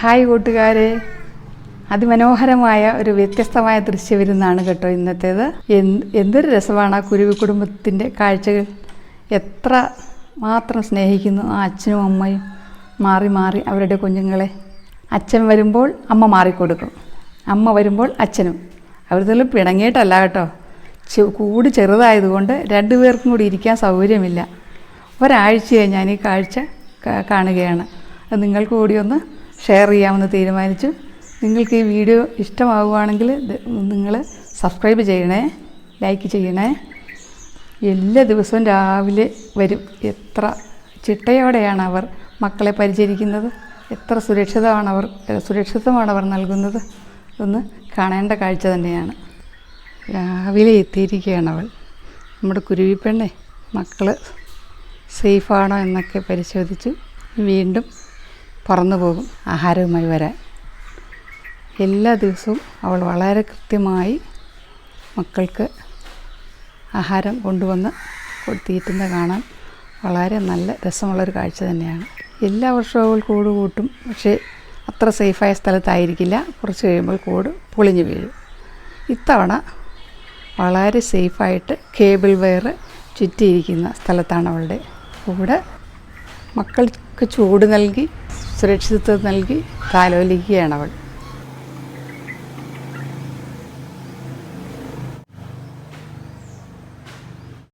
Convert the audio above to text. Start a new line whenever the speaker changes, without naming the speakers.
Hi കൂട്ടുകാരെ, അതിമനോഹരമായ ഒരു വ്യത്യസ്തമായ ദൃശ്യവിരുന്നാണ് കേട്ടോ ഇന്നത്തേത്. എന്തൊരു രസമാണ് ആ കുരുവി കുടുംബത്തിൻ്റെ കാഴ്ചകൾ. എത്ര മാത്രം സ്നേഹിക്കുന്നു ആ അച്ഛനും അമ്മയും. മാറി മാറി അവരുടെ കുഞ്ഞുങ്ങളെ. അച്ഛൻ വരുമ്പോൾ അമ്മ മാറിക്കൊടുക്കും, അമ്മ വരുമ്പോൾ അച്ഛനും. അവരിതെല്ലാം പിണങ്ങിയിട്ടല്ല കേട്ടോ, കൂട് ചെറുതായതുകൊണ്ട് രണ്ടുപേർക്കും കൂടി ഇരിക്കാൻ സൗകര്യമില്ല. ഒരാഴ്ചയായി ഞാൻ ഈ കാഴ്ച കാണുകയാണ്. അത് നിങ്ങൾക്ക് കൂടി ഒന്ന് ഷെയർ ചെയ്യാമെന്ന് തീരുമാനിച്ചു. നിങ്ങൾക്ക് ഈ വീഡിയോ ഇഷ്ടമാവുകയാണെങ്കിൽ നിങ്ങൾ സബ്സ്ക്രൈബ് ചെയ്യണേ, ലൈക്ക് ചെയ്യണേ. എല്ലാ ദിവസവും രാവിലെ വരും. എത്ര ചിട്ടയോടെയാണ് അവർ മക്കളെ പരിചരിക്കുന്നത്, എത്ര സുരക്ഷിതമാണ് അവർ നൽകുന്നത്. ഒന്ന് കാണേണ്ട കാഴ്ച തന്നെയാണ്. രാവിലെ എത്തിയിരിക്കുകയാണ് അവൾ, നമ്മുടെ കുരുവിപ്പെണ്ണെ. മക്കൾ സേഫാണോ എന്നൊക്കെ പരിശോധിച്ചു വീണ്ടും പറന്നു പോകും ആഹാരവുമായി വരാൻ. എല്ലാ ദിവസവും അവൾ വളരെ കൃത്യമായി മക്കൾക്ക് ആഹാരം കൊണ്ടുവന്ന് തീറ്റുന്ന കാണാൻ വളരെ നല്ല രസമുള്ളൊരു കാഴ്ച തന്നെയാണ്. എല്ലാ വർഷവും അവൾ കൂട് കൂട്ടും, പക്ഷേ അത്ര സേഫായ സ്ഥലത്തായിരിക്കില്ല. കുറച്ച് കഴിയുമ്പോൾ കൂട് പൊളിഞ്ഞു വീഴും. ഇത്തവണ വളരെ സേഫായിട്ട് കേബിൾ വയർ ചുറ്റിയിരിക്കുന്ന സ്ഥലത്താണ് അവളുടെ കൂട്. മക്കൾക്ക് ചൂട് നൽകി സുരക്ഷിതത്വം നൽകി താലോലിക്കുകയാണ് അവൾ.